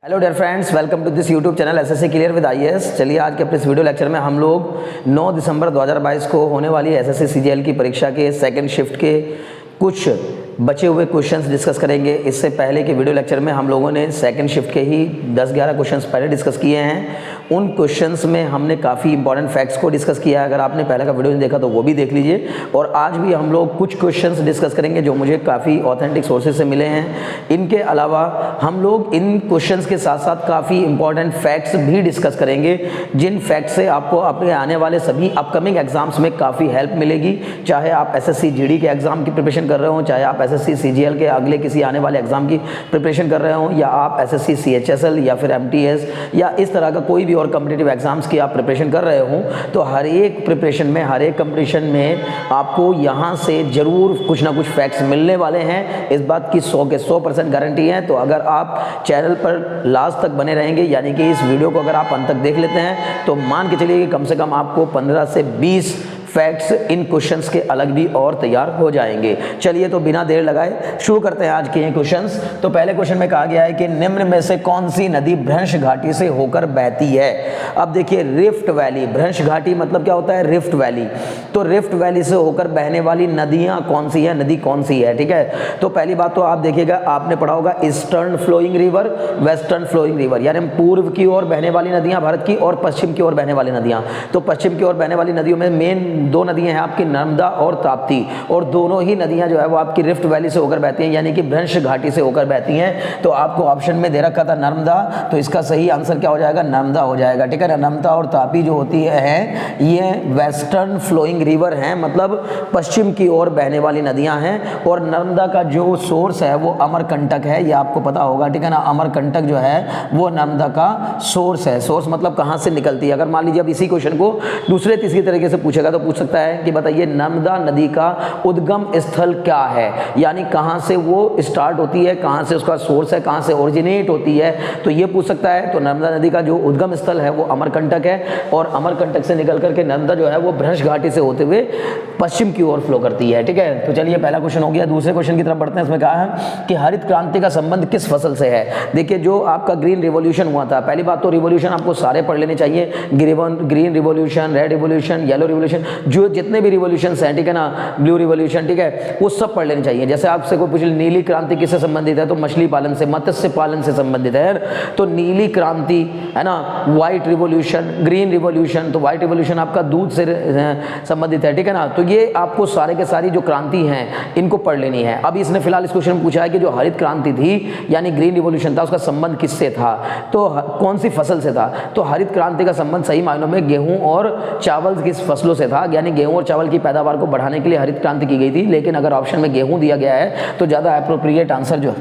Hello dear friends, welcome to this YouTube channel SSC clear with IAS. चलिए आज के अपने इस वीडियो लेक्चर में हम लोग 9 दिसंबर 2022 को होने वाली एसएससी सीजीएल की परीक्षा के सेकंड शिफ्ट के कुछ बचे हुए क्वेश्चंस डिस्कस करेंगे। इससे पहले के वीडियो लेक्चर में हम लोगों ने सेकंड शिफ्ट के ही 10-11 क्वेश्चंस पहले डिस्कस किए हैं। उन क्वेश्चंस में हमने काफ़ी इंपॉर्टेंट फैक्ट्स को डिस्कस किया है। अगर आपने पहले का वीडियो नहीं देखा तो वो भी देख लीजिए। और आज भी हम लोग कुछ क्वेश्चंस डिस्कस करेंगे जो मुझे काफ़ी ऑथेंटिक सोर्सेज से मिले हैं। इनके अलावा हम लोग इन क्वेश्चंस के साथ साथ काफ़ी इंपॉर्टेंट फैक्ट्स भी डिस्कस करेंगे, जिन फैक्ट्स से आपको अपने आने वाले सभी अपकमिंग एग्जाम्स में काफ़ी हेल्प मिलेगी। चाहे आप एसएससी जीडी के एग्जाम की प्रिपरेशन कर रहे हो, चाहे आप एसएससी सीजीएल के अगले किसी आने वाले एग्जाम की प्रिपरेशन कर रहे हो, या आप एसएससी सीएचएसएल या फिर एमटीएस या इस तरह का कोई भी और कॉम्पिटिटिव एग्जाम्स की आप प्रिपरेशन कर रहे हो, तो हर एक प्रिपरेशन में, हर एक कंपटीशन में आपको यहाँ से ज़रूर कुछ ना कुछ फैक्ट्स मिलने वाले हैं। इस बात की 100 के 100% गारंटी है। तो अगर आप चैनल पर लास्ट तक बने रहेंगे, यानी कि इस वीडियो को अगर आप अंत तक देख लेते हैं, तो मान के चलिए कि कम से कम आपको 15 से 20 फैक्ट्स इन क्वेश्चंस के अलग भी और तैयार हो जाएंगे। चलिए तो बिना देर लगाए शुरू करते हैं आज के ये क्वेश्चंस। तो पहले क्वेश्चन में कहा गया है कि निम्न में से कौन सी नदी भ्रंश घाटी से होकर बहती है। अब देखिए, रिफ्ट वैली, भ्रंश घाटी मतलब क्या होता है, रिफ्ट वैली। तो रिफ्ट वैली से होकर बहने वाली नदियां कौन सी है, नदी कौन सी है, ठीक है। तो पहली बात तो आप देखिएगा, आपने पढ़ा होगा eastern flowing river, western flowing river, यानी पूर्व की ओर बहने वाली नदियां भारत की और पश्चिम की ओर बहने वाली नदियां। तो पश्चिम की ओर बहने वाली नदियों में मेन दो नदियां हैं आपकी, नर्मदा और ताप्ती, और दोनों ही नदियां जो है वो आपकी रिफ्ट वैली से होकर बहती हैं, यानी कि भ्रंश घाटी से होकर बहती हैं। तो आपको ऑप्शन में दे रखा था नर्मदा, तो इसका सही आंसर क्या हो जाएगा, नर्मदा हो जाएगा, ठीक है ना। नर्मदा और तापी जो होती है ये वेस्टर्न फ्लोइंग रिवर हैं, मतलब पश्चिम की ओर बहने वाली नदियां हैं। और नर्मदा का जो सोर्स है वो अमरकंटक है, ये आपको पता होगा, ठीक है ना। अमरकंटक जो है वो नर्मदा का सोर्स है। सोर्स मतलब कहाँ से निकलती है। अगर मान लीजिए अब इसी क्वेश्चन को दूसरे तीसरी तरीके से पूछेगा तो पूछ सकता है कि बताइए नर्मदा नदी का उद्गम स्थल क्या है, यानी कहां से वो स्टार्ट होती है, कहां से उसका सोर्स है, कहां से ओरिजिनेट होती है, तो ये पूछ सकता है। तो नर्मदा नदी का जो उद्गम स्थल है वो अमरकंटक है, और अमरकंटक से निकल करके नर्मदा जो है वो भ्रंश घाटी से होते हुए पश्चिम की ओर फ्लो करती है, ठीक है। तो चलिए पहला क्वेश्चन हो गया। दूसरे क्वेश्चन की तरफ बढ़ते हैं। इसमें कहा है कि हरित क्रांति का संबंध किस फसल से है। देखिए, जो आपका ग्रीन रिवॉल्यूशन हुआ था, पहली बात तो रिवॉल्यूशन आपको सारे पढ़ लेने चाहिए, green revolution, red revolution, yellow revolution, जो जितने भी रिवॉल्यूशंस हैं, ठीक है ना, ब्लू रिवॉल्यूशन, ठीक है, वो सब पढ़ लेने चाहिए। जैसे आपसे कोई पूछ ले नीली क्रांति किससे संबंधित है, तो मछली पालन से, मत्स्य पालन से संबंधित है। तो नीली क्रांति है ना, व्हाइट रिवॉल्यूशन, ग्रीन रिवॉल्यूशन, तो व्हाइट रिवॉल्यूशन आपका दूध से संबंधित है, ठीक है ना। तो ये आपको सारे के सारी जो क्रांति हैं इनको पढ़ लेनी है। अब इसने फिलहाल इस क्वेश्चन में पूछा है कि जो हरित क्रांति थी यानी ग्रीन रिवॉल्यूशन था, उसका संबंध किससे था, तो कौन सी फसल से था। तो हरित क्रांति का संबंध सही मायनों में गेहूं और चावल की फसलों से था, यानी गेहूं और चावल की पैदावार को बढ़ाने के लिए हरित क्रांति की गई थी। लेकिन अगर ऑप्शन में गेहूं दिया गया है तो ज़्यादा एप्रोप्रिएट आंसर जो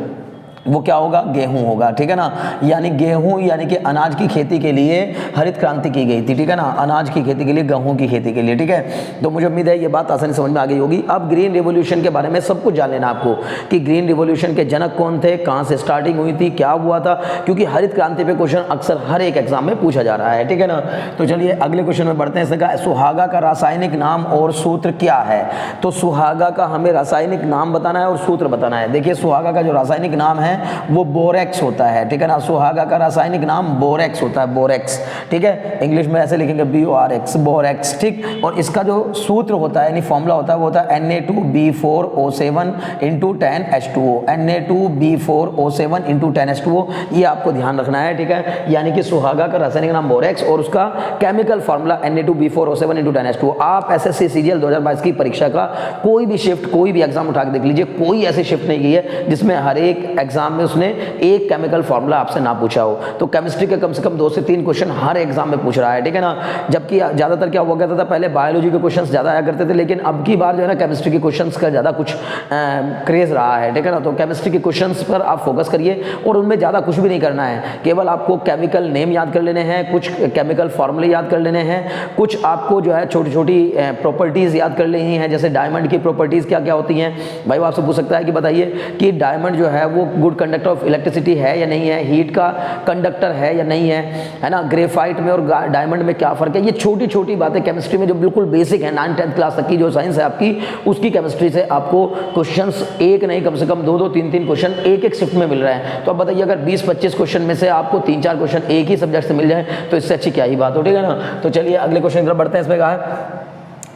वो क्या होगा, गेहूं होगा, ठीक है ना। यानी गेहूं यानी कि अनाज की खेती के लिए हरित क्रांति की गई थी, ठीक है ना, अनाज की खेती के लिए, गेहूं की खेती के लिए, ठीक है। तो मुझे उम्मीद है ये बात आसानी समझ में आ गई होगी। अब ग्रीन रिवॉल्यूशन के बारे में सब कुछ जान लेना आपको कि ग्रीन रिवॉल्यूशन के जनक कौन थे, कहाँ से स्टार्टिंग हुई थी, क्या हुआ था, क्योंकि हरित क्रांति पे क्वेश्चन अक्सर हर एक एग्जाम में पूछा जा रहा है, ठीक है ना। तो चलिए अगले क्वेश्चन में बढ़ते हैं। इसने कहा सुहागा का रासायनिक नाम और सूत्र क्या है। तो सुहागा का हमें रासायनिक नाम बताना है और सूत्र बताना है। देखिए, सुहागा का जो रासायनिक नाम है वो बोरेक्स होता है, ठीक है ना। सुहागा का रासायनिक नाम बोरेक्स होता है, बोरेक्स, ठीक है। इंग्लिश में ऐसे लिखेंगे BORX, बोरेक्स, ठीक। और इसका जो सूत्र होता है यानी फॉर्मूला होता है वो होता है Na2B4O7 × 10H2O, Na2B4O7 × 10H2O। ये आपको ध्यान रखना है, ठीक है। यानी कि सुहागा का रासायनिक नाम बोरेक्स और उसका केमिकल फॉर्मूला Na2B4O7 × 10H2O। आप एसएससी सीजीएल 2022 की परीक्षा का कोई भी शिफ्ट, कोई भी एग्जाम उठा के देख लीजिए, कोई ऐसी शिफ्ट नहीं की है जिसमें हर एक एग्जाम में उसने एक केमिकल फार्मूला आपसे ना पूछा हो। तो केमिस्ट्री के कम से कम 2 से 3 क्वेश्चन हर एग्जाम में पूछ रहा है, ठीक है ना। जबकि ज्यादातर क्या हुआ करता था, पहले बायोलॉजी के क्वेश्चंस ज्यादा आया करते थे, लेकिन अब की बार जो है ना केमिस्ट्री के क्वेश्चंस का ज्यादा कुछ क्रेज रहा है, ठीक है ना। तो केमिस्ट्री के क्वेश्चंस पर आप फोकस करिए और उनमें ज्यादा कुछ भी नहीं करना है, केवल आपको केमिकल नेम याद कर लेने हैं, कुछ केमिकल फॉर्मूले याद कर लेने हैं, कुछ आपको जो है छोटी छोटी प्रॉपर्टीज याद कर लेनी है। जैसे डायमंड की प्रॉपर्टीज क्या क्या होती हैं। भाई वो आपसे पूछ सकता है कि बताइए कि डायमंड जो है वो good good conductor of electricity है या नहीं है, हीट का कंडक्टर है या नहीं है ना, ग्रेफाइट में और डायमंड में क्या फ़र्क है। ये छोटी छोटी बातें केमिस्ट्री में जो बिल्कुल बेसिक है, 9th-10th क्लास तक की जो साइंस है आपकी, उसकी केमिस्ट्री से आपको क्वेश्चंस एक नहीं कम से कम 2-2, 3-3 क्वेश्चन एक शिफ्ट में मिल रहे हैं। तो अब बताइए अगर 20-25 क्वेश्चन में से आपको 3-4 क्वेश्चन एक ही सब्जेक्ट से मिल जाए तो इससे अच्छी क्या ही बात हो, ठीक है ना। तो चलिए अगले क्वेश्चन की तरफ बढ़ते हैं। इसमें कहा है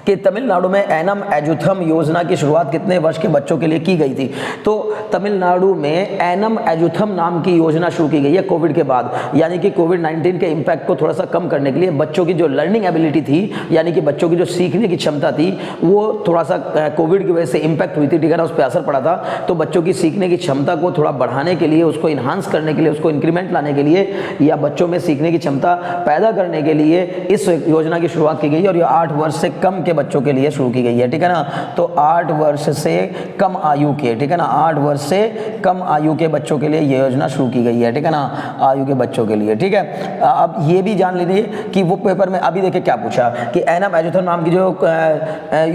कि तमिलनाडु में एनम एजुथम योजना की शुरुआत कितने वर्ष के बच्चों के लिए की गई थी। तो तमिलनाडु में एनम एजुथम नाम की योजना शुरू की गई है कोविड के बाद, यानी कि कोविड-19 के इम्पैक्ट को थोड़ा सा कम करने के लिए बच्चों की जो लर्निंग एबिलिटी थी, यानी कि बच्चों की जो सीखने की क्षमता थी, वो थोड़ा सा कोविड की वजह से इम्पैक्ट हुई थी, ठीक है ना, उस पर असर पड़ा था। तो बच्चों की सीखने की क्षमता को थोड़ा बढ़ाने के लिए, उसको इन्हांस करने के लिए, उसको इंक्रीमेंट लाने के लिए या बच्चों में सीखने की क्षमता पैदा करने के लिए इस योजना की शुरुआत की गई है और ये 8 वर्ष से कम के बच्चों के लिए शुरू की गई है, ठीक है ना। तो 8 वर्ष से कम आयु के, ठीक है ना, 8 वर्ष से कम आयु के बच्चों के लिए ये योजना शुरू की गई है, ठीक है ना, आयु के बच्चों के लिए, ठीक है। अब ये भी जान लीजिए कि वो पेपर में अभी देखिए क्या पूछा कि एनम एजुथम नाम की जो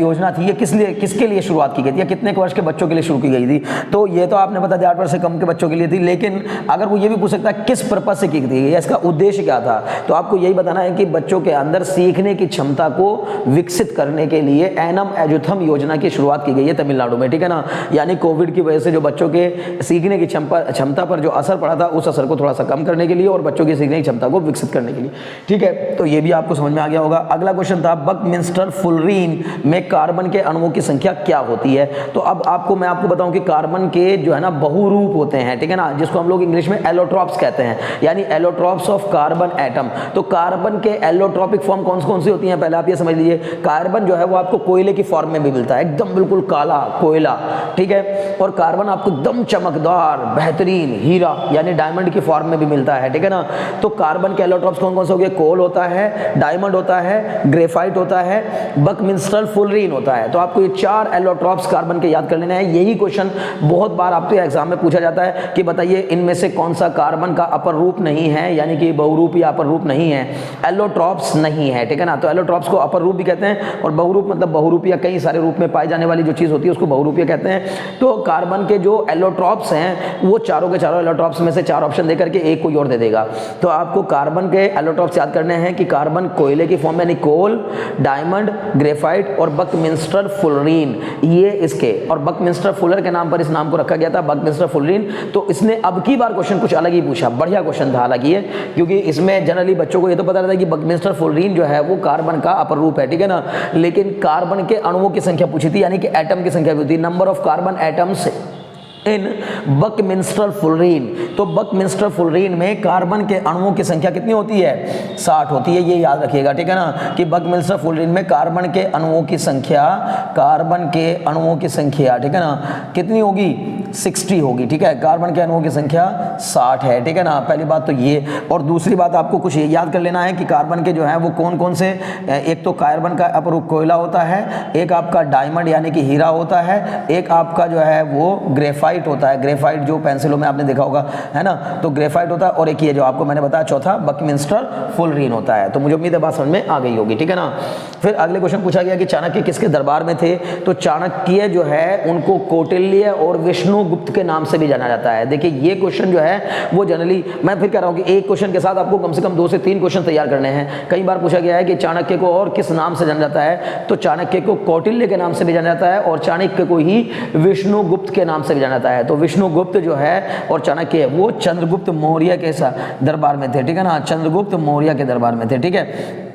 योजना थी ये किसके लिए शुरुआत की गई थी या कितने वर्ष के बच्चों के लिए शुरू की गई थी। तो ये तो आपने बता दिया 8 वर्ष से कम के बच्चों के लिए थी, लेकिन अगर वो ये भी पूछ सकता है किस पर्पज से की गई है, इसका उद्देश्य क्या था, तो आपको यही बताना है कि बच्चों के अंदर सीखने की क्षमता को विकसित करने के लिए एनम एजुथम योजना की शुरुआत की गई है तमिलनाडु में, ठीक है ना। यानी कोविड की वजह से जो बच्चों के सीखने की क्षमता पर जो असर पड़ा था उस असर को थोड़ा सा कम करने के लिए और बच्चों की सीखने की क्षमता को विकसित करने के लिए, ठीक है। तो ये भी आपको समझ में आ गया होगा। अगला क्वेश्चन था बकमिंस्टर फुलरीन में कार्बन के अणुओं की संख्या क्या होती है। तो अब मैं आपको बताऊं कि कार्बन के जो है ना बहुरूप होते हैं, ठीक है ना, जिसको हम लोग इंग्लिश में एलोट्रॉप्स कहते हैं, यानी एलोट्रॉप्स ऑफ कार्बन एटम। तो कार्बन के एलोट्रॉपिक फॉर्म कौन सी होती हैं, पहले आप ये समझ लीजिए। कार्बन जो है वो आपको कोयले की फॉर्म में भी मिलता है, एकदम बिल्कुल काला कोयला, ठीक है। और कार्बन आपको एकदम चमकदार बेहतरीन हीरा यानी डायमंड की फॉर्म में भी मिलता है, ठीक है ना। तो कार्बन के एलोट्रॉप्स कौन से हो गए, कोल होता है, डायमंड होता है, ग्रेफाइट होता है, बकमिंस्टर फुलरीन होता है। तो आपको ये 4 एलोट्रॉप्स कार्बन के याद कर लेना है। यही क्वेश्चन बहुत बार आपके एग्जाम में पूछा जाता है कि बताइए इनमें से कौन सा कार्बन का अपर रूप नहीं है, यानी कि बहुरूप या अपर रूप नहीं है, एलोट्रॉप्स नहीं है, ठीक है ना। तो एलोट्रॉप्स को अपर रूप भी कहते हैं और बहुरूप मतलब बहुरूप या कई सारे रूप में पाई जाने वाली जो चीज होती है उसको बहुरूपीय कहते हैं। तो कार्बन के जो एलोट्रॉप्स हैं वो चारों के चारों एलोट्रॉप्स में से 4 ऑप्शन देकर के एक कोई और दे देगा। तो आपको कार्बन के एलोट्रॉप्स याद करने हैं कि कार्बन कोयले की फॉर्म यानी कोल, डायमंड, ग्रेफाइट और बकमिंस्टर फुलरीन, ये इसके, और बकमिंस्टर फुलर के नाम पर इस नाम को रखा गया था, बकमिंस्टर फुलरीन। तो इसने अब की बार क्वेश्चन कुछ अलग ही पूछा, बढ़िया क्वेश्चन था हालांकि ये, क्योंकि इसमें जनरली बच्चों को ये तो पता रहता है कि बकमिंस्टर फुलरीन जो है वो कार्बन का अपर रूप है, ठीक है ना, लेकिन कार्बन के अणुओं की संख्या पूछी थी, यानी कि एटम की संख्या भी होती है, number of carbon atoms in Buckminster fullerene. तो बकमिंस्टर फुलरीन में कार्बन के अणुओं की संख्या कितनी होती है, 60 होती है, ये याद रखिएगा, ठीक है ना, कि बकमिंस्टर फुलरीन में कार्बन के अणुओं की संख्या, ठीक है ना, कितनी होगी, 60 होगी, ठीक है। कार्बन के अणुओं की संख्या 60 है, ठीक है ना, पहली बात तो ये। और दूसरी बात आपको कुछ ये याद कर लेना है कि कार्बन के जो है वो कौन से, एक तो कार्बन का अपर रूप कोयला होता है, एक आपका डायमंड यानी कि हीरा होता है, एक आपका जो है वो ग्रेफाइट होता है, ग्रेफाइट जो पेंसिलों में आपने देखा होगा, है ना, तो ग्रेफाइट होता है, और एक ये जो आपको मैंने बताया चौथा बकमिंस्टर फुलरीन होता है। तो मुझे उम्मीद है बात समझ में आ गई होगी, ठीक है ना। फिर अगले क्वेश्चन पूछा गया कि चाणक्य किसके दरबार में थे। तो चाणक्य जो है उनको कौटिल्य और विष्णुगुप्त के नाम से भी जाना जाता है। देखिए ये क्वेश्चन जो है वो जनरली, मैं फिर कह रहा हूँ कि एक क्वेश्चन के साथ आपको कम से कम 2 से 3 क्वेश्चन तैयार करने हैं। कई बार पूछा गया है कि चाणक्य को और किस नाम से जाना जाता है, तो चाणक्य को कौटिल्य के नाम से भी जाना जाता है और चाणक्य को ही विष्णुगुप्त के नाम से भी जाना जाता है। तो विष्णुगुप्त जो है और चाणक्य वो चंद्रगुप्त मौर्य के दरबार में थे, ठीक है ना, चंद्रगुप्त मौर्य के दरबार में थे, ठीक है,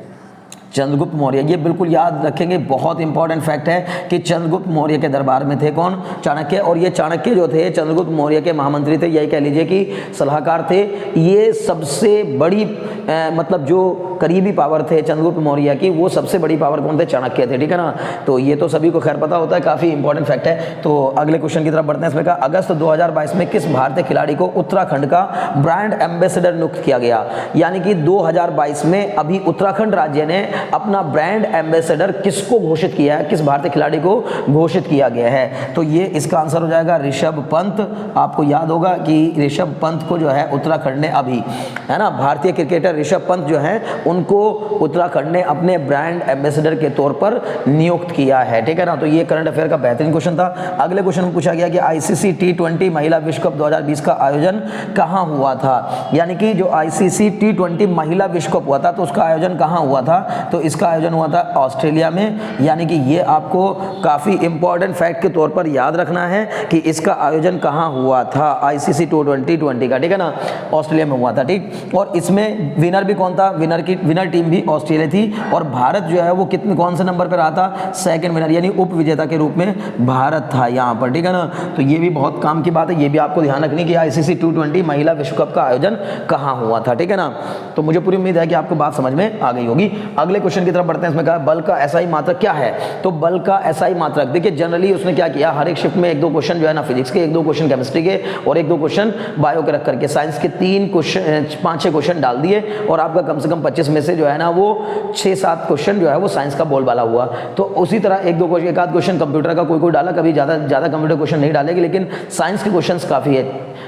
चंद्रगुप्त मौर्य। ये बिल्कुल याद रखेंगे, बहुत इंपॉर्टेंट फैक्ट है कि चंद्रगुप्त मौर्य के दरबार में थे कौन, चाणक्य। और ये चाणक्य जो थे चंद्रगुप्त मौर्य के महामंत्री थे, यही कह लीजिए कि सलाहकार थे। ये सबसे बड़ी मतलब जो करीबी पावर थे चंद्रगुप्त मौर्य की, वो सबसे बड़ी पावर कौन थे, चाणक्य थे, ठीक है ना। तो ये तो सभी को खैर पता होता है, काफ़ी इंपॉर्टेंट फैक्ट है। तो अगले क्वेश्चन की तरफ बढ़ते हैं। इसमें कहा अगस्त 2022 में किस भारतीय खिलाड़ी को उत्तराखंड का ब्रांड एम्बेसडर नियुक्त किया गया। यानी कि 2022 में अभी उत्तराखंड राज्य ने अपना ब्रांड एम्बेसडर किसको घोषित किया है, किस भारतीय खिलाड़ी को घोषित किया गया है। तो ये इसका आंसर हो जाएगा ऋषभ पंत। आपको याद होगा कि ऋषभ पंत को जो है उत्तराखंड ने अभी, है ना, भारतीय क्रिकेटर ऋषभ पंत जो है उनको उत्तराखंड ने अपने ब्रांड एम्बेसडर के तौर पर नियुक्त किया है, ठीक है ना। तो ये करंट अफेयर का बेहतरीन क्वेश्चन था। अगले क्वेश्चन में पूछा गया कि आईसीसी T20 महिला विश्व कप 2020 का आयोजन कहां हुआ था, यानी कि जो आईसीसी T20 महिला विश्व कप हुआ था तो उसका आयोजन कहां हुआ था, तो इसका आयोजन हुआ था ऑस्ट्रेलिया में, यानी कि ये आपको काफी इंपॉर्टेंट फैक्ट के तौर पर याद रखना है कि इसका आयोजन कहां हुआ था, आईसीसी T20 का, ठीक है ना, ऑस्ट्रेलिया में हुआ था, ठीक। और इसमें विनर भी कौन था, विनर टीम भी ऑस्ट्रेलिया थी, और भारत जो है वो कौन से नंबर पर रहा था, सेकंड विनर, यानी उप विजेता के रूप में भारत था यहाँ पर, ठीक है ना। तो ये भी बहुत काम की बात है, ये भी आपको ध्यान रखनी कि आईसीसी T20 महिला विश्व कप का आयोजन कहाँ हुआ था, ठीक है ना। तो मुझे पूरी उम्मीद है कि आपको बात समझ में आ गई होगी। अगले क्वेश्चन की तरफ बढ़ते हैं। इसमें कहा बल का एसआई मात्रक क्या है, तो बल का एसआई मात्रक, देखिए जनरली उसने क्या किया, हर एक शिफ्ट में 1-2 क्वेश्चन जो है ना फिजिक्स के, 1-2 क्वेश्चन केमिस्ट्री के और 1-2 क्वेश्चन बायो के रख करके साइंस के 5-6 क्वेश्चन डाल दिए, और आपका कम से कम 25 में से जो है ना वो 6-7 क्वेश्चन जो है वो साइंस का बोलबाला हुआ। तो उसी तरह 1-2 क्वेश्चन, एक आध क्वेश्चन कंप्यूटर का कोई डाला, कभी ज़्यादा कंप्यूटर क्वेश्चन नहीं डालेगी, लेकिन साइंस के क्वेश्चंस काफ़ी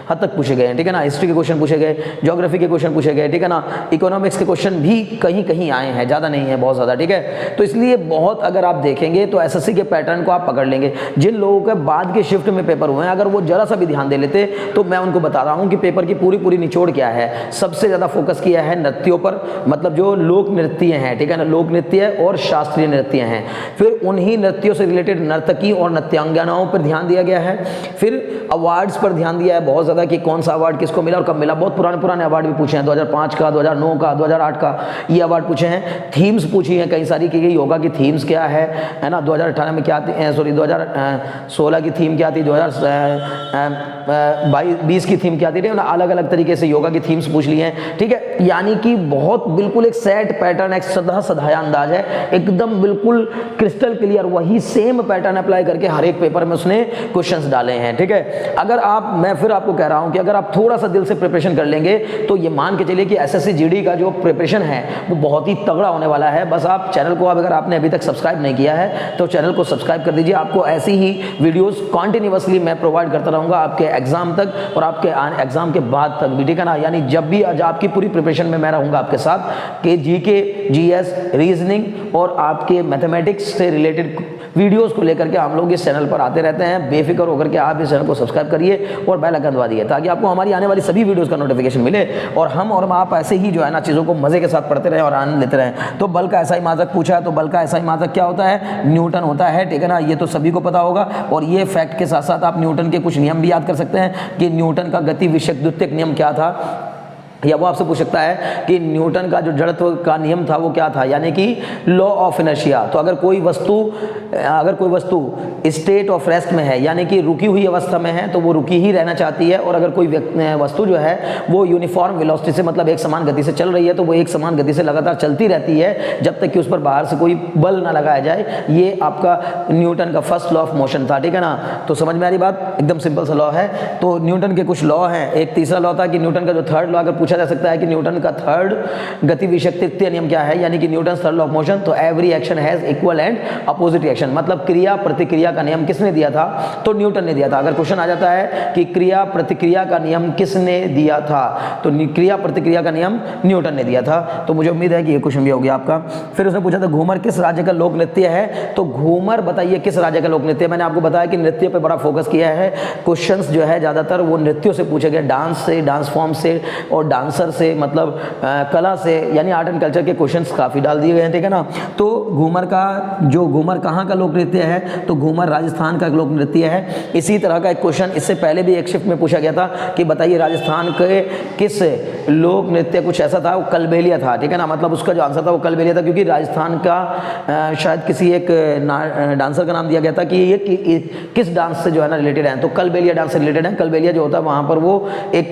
हद तक पूछे गए हैं, ठीक है ना। हिस्ट्री के क्वेश्चन पूछे गए, ज्योग्राफी के क्वेश्चन पूछे गए, ठीक है ना। इकोनॉमिक्स के क्वेश्चन भी कहीं आए हैं, ज़्यादा नहीं है, बहुत ज़्यादा, ठीक है। तो इसलिए बहुत अगर आप देखेंगे तो एसएससी के पैटर्न को आप पकड़ लेंगे। जिन लोगों के बाद के शिफ्ट में पेपर हुए हैं, अगर वो जरा सा भी ध्यान दे लेते तो मैं उनको बता रहा हूँ कि पेपर की पूरी निचोड़ क्या है। सबसे ज़्यादा फोकस किया है नृत्यों पर, मतलब जो लोक नृत्य हैं, ठीक है ना, लोक नृत्य और शास्त्रीय नृत्य हैं। फिर उन्हीं नृत्यों से रिलेटेड नर्तकी और नृत्यांगनाओं पर ध्यान दिया गया है। फिर अवार्ड्स पर ध्यान दिया है बहुत ज़्यादा कि कौन सा अवार्ड किसको मिला और कब मिला। बहुत पुराने अवार्ड भी पूछे हैं, 2005 का, 2009 का, 2008 का, ये अवार्ड पूछे हैं। थीम्स पूछी हैं कई सारी कि योगा की थीम्स क्या है ना। 2018 में क्या थी, सॉरी 2016 की थीम क्या थी, 2020 की थीम क्या थी, ठीक है ना। अलग अलग तरीके से योगा की थीम्स पूछ ली हैं, ठीक है। यानी कि बहुत बिल्कुल एक सेट पैटर्न, एक सधाया अंदाज है, एकदम बिल्कुल क्रिस्टल क्लियर, वही सेम पैटर्न अप्लाई करके हर एक पेपर में उसने क्वेश्चंस डाले हैं, ठीक है। अगर मैं फिर आपको कह रहा हूं कि अगर आप थोड़ा सा दिल से प्रिपरेशन कर लेंगे तो ये मान के चलिए कि एसएससी जीडी का जो प्रिपरेशन है वो बहुत ही तगड़ा होने वाला है। बस आप चैनल को, अगर आपने अभी तक सब्सक्राइब नहीं किया है तो चैनल को सब्सक्राइब कर दीजिए। आपको ऐसी ही वीडियोस कंटिन्यूअसली मैं प्रोवाइड करता रहूंगा आपके एग्जाम तक और आपके एग्जाम के बाद तक भी, ठीक है ना। यानी जब भी आज आपकी पूरी प्रिपरेशन में मैं रहूंगा आपके साथ कि जीके, जीएस, रीजनिंग और आपके मैथमेटिक्स से रिलेटेड वीडियोस को लेकर के हम लोग इस चैनल पर आते रहते हैं। बेफिक्र होकर के आप इस चैनल को सब्सक्राइब करिए और बेल आइकन दबा दिए ताकि आपको हमारी आने वाली सभी वीडियोस का नोटिफिकेशन मिले और हम और आप ऐसे ही जो है ना चीज़ों को मजे के साथ पढ़ते रहें और आनंद लेते रहें। तो बल का एसआई मात्रक पूछा है, तो बल का एसआई मात्रक क्या होता है, न्यूटन होता है, ठीक है ना। ये तो सभी को पता होगा। और ये फैक्ट के साथ साथ आप न्यूटन के कुछ नियम भी याद कर सकते हैं कि न्यूटन का गति विषयक द्वितीयक नियम क्या था, या वो आपसे पूछ सकता है कि न्यूटन का जो जड़त्व का नियम था वो क्या था, यानी कि लॉ ऑफ इनर्शिया। तो अगर कोई वस्तु स्टेट ऑफ रेस्ट में है, यानी कि रुकी हुई अवस्था में है, तो वो रुकी ही रहना चाहती है। और अगर कोई वस्तु जो है वो यूनिफॉर्म वेलोसिटी से, मतलब एक समान गति से चल रही है, तो वो एक समान गति से लगातार चलती रहती है जब तक कि उस पर बाहर से कोई बल ना लगाया जाए। ये आपका न्यूटन का फर्स्ट लॉ ऑफ मोशन था, ठीक है ना। तो समझ में आ रही बात, एकदम सिंपल सा लॉ है। तो न्यूटन के कुछ लॉ हैं। एक तीसरा लॉ था कि न्यूटन का जो थर्ड लॉ, अगर पूछा जा सकता है कि न्यूटन का थर्ड गति विषयक तृतीय नियम क्या है, यानी कि Newton third law of motion, तो every action has equal and opposite reaction, मतलब क्रिया प्रतिक्रिया का नियम किसने दिया था, तो न्यूटन ने दिया था। अगर क्वेश्चन आ जाता है कि क्रिया प्रतिक्रिया का नियम किसने दिया था, तो क्रिया प्रतिक्रिया का नियम न्यूटन ने दिया था। तो मुझे उम्मीद है कि ये क्वेश्चन भी हो गया आपका। फिर उसने पूछा था घूमर किस राज्य का लोक नृत्य है, तो घूमर बताइए किस राज्य का लोक नृत्य है। मैंने आपको बताया कि नृत्य पे बड़ा फोकस किया है। क्वेश्चंस जो है ज्यादातर वो नृत्यों से पूछे गए, डांस से, डांस फॉर्म से और डांसर से, मतलब कला से, यानी आर्ट एंड कल्चर के क्वेश्चंस काफी डाल दिए गए हैं, ठीक है ना। तो घूमर कहाँ का लोक नृत्य है, तो घूमर राजस्थान का लोक नृत्य है। इसी तरह का एक क्वेश्चन इससे पहले भी एक शिफ्ट में पूछा गया था कि बताइए राजस्थान के किस लोक नृत्य, कुछ ऐसा था, वो कलबेलिया था, ठीक है ना। मतलब उसका जो आंसर था वो कलबेलिया था, क्योंकि राजस्थान का शायद किसी एक डांसर का नाम दिया गया था कि ये किस डांस से जो है ना रिलेटेड है, तो कलबेलिया डांस से रिलेटेड है। कलबेलिया जो होता है वहाँ पर वो एक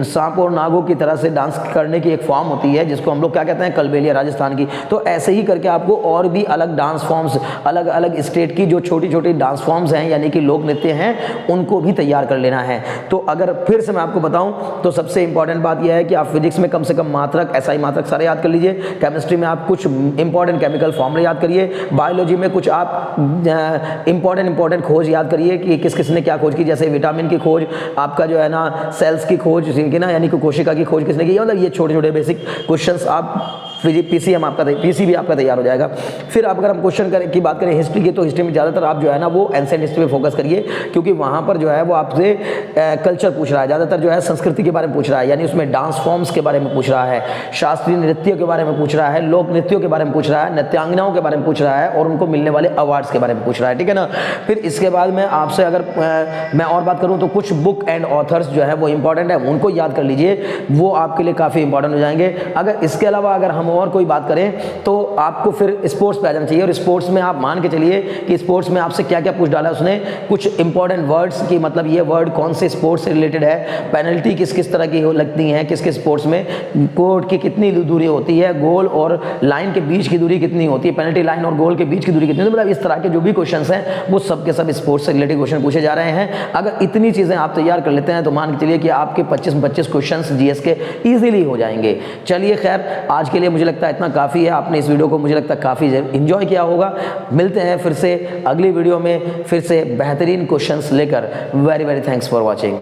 सांप और नागों की तरह से डांस करने की एक फॉर्म होती है जिसको हम लोग क्या कहते हैं, कलबेलिया, राजस्थान की। तो ऐसे ही करके आपको और भी अलग डांस फॉर्म्स, अलग अलग स्टेट की जो छोटी छोटी डांस फॉर्म्स हैं, यानी कि लोक नृत्य हैं, उनको भी तैयार कर लेना है। तो अगर फिर से मैं आपको बताऊं तो सबसे इंपॉर्टेंट बात यह है कि आप फिजिक्स में कम से कम मात्रक, एसआई मात्रक सारे याद कर लीजिए। केमिस्ट्री में आप कुछ इंपॉर्टेंट केमिकल फॉर्मूले याद करिए। बायोलॉजी में कुछ आप इंपॉर्टेंट खोज याद करिए कि किस किसने क्या खोज की, जैसे विटामिन की खोज, आपका जो है ना सेल्स की खोज, ना यानी कि कोशिका की खोज किसने की। मतलब ये छोटे छोटे बेसिक क्वेश्चंस आप पीसीएम आपका पीसी भी आपका तैयार हो जाएगा। फिर अगर हम क्वेश्चन की बात करें हिस्ट्री की, तो हिस्ट्री में ज़्यादातर आप जो है ना वो एंशिएंट हिस्ट्री पे फोकस करिए, क्योंकि वहाँ पर जो है वो आपसे कल्चर पूछ रहा है, ज़्यादातर जो है संस्कृति के बारे में पूछ रहा है, यानी उसमें डांस फॉर्म्स के बारे में पूछ रहा है, शास्त्रीय नृत्य के बारे में पूछ रहा है, लोक नृत्यों के बारे में पूछ रहा है, नृत्यांगनाओं के बारे में पूछ रहा है और उनको मिलने वाले अवार्ड्स के बारे में पूछ रहा है, ठीक है ना। फिर इसके बाद में आपसे अगर मैं और बात करूँ तो कुछ बुक एंड ऑथर्स जो है वो इंपॉर्टेंट है, उनको याद कर लीजिए, वो आपके लिए काफ़ी इंपॉर्टेंट हो जाएंगे। अगर इसके अलावा अगर हम और कोई बात करें तो आपको फिर स्पोर्ट्स पे आ जाना चाहिए, और स्पोर्ट्स में आप मान के चलिए कि स्पोर्ट्स में आपसे क्या क्या पूछ डाला है उसने, कुछ इंपॉर्टेंट वर्ड्स की, मतलब ये वर्ड कौन से स्पोर्ट्स से रिलेटेड है, पेनल्टी किस किस तरह की लगती है, किस किस स्पोर्ट्स में, कोर्ट की कितनी दूरी होती है, गोल और लाइन के बीच की दूरी कितनी होती है, पेनल्टी लाइन और गोल के बीच की दूरी कितनी, मतलब इस तरह के जो भी क्वेश्चंस हैं वो सब के सब स्पोर्ट्स से रिलेटेड क्वेश्चन पूछे जा रहे हैं। अगर इतनी चीज़ें आप तैयार कर लेते हैं तो मान के चलिए कि आपके 25 क्वेश्चंस जीएस के ईजिली हो जाएंगे। चलिए खैर, आज के लिए मुझे लगता है इतना काफ़ी है। आपने इस वीडियो को मुझे लगता है काफ़ी एंजॉय किया होगा। मिलते हैं फिर से अगली वीडियो में, फिर से बेहतरीन क्वेश्चंस लेकर। Very very thanks for watching.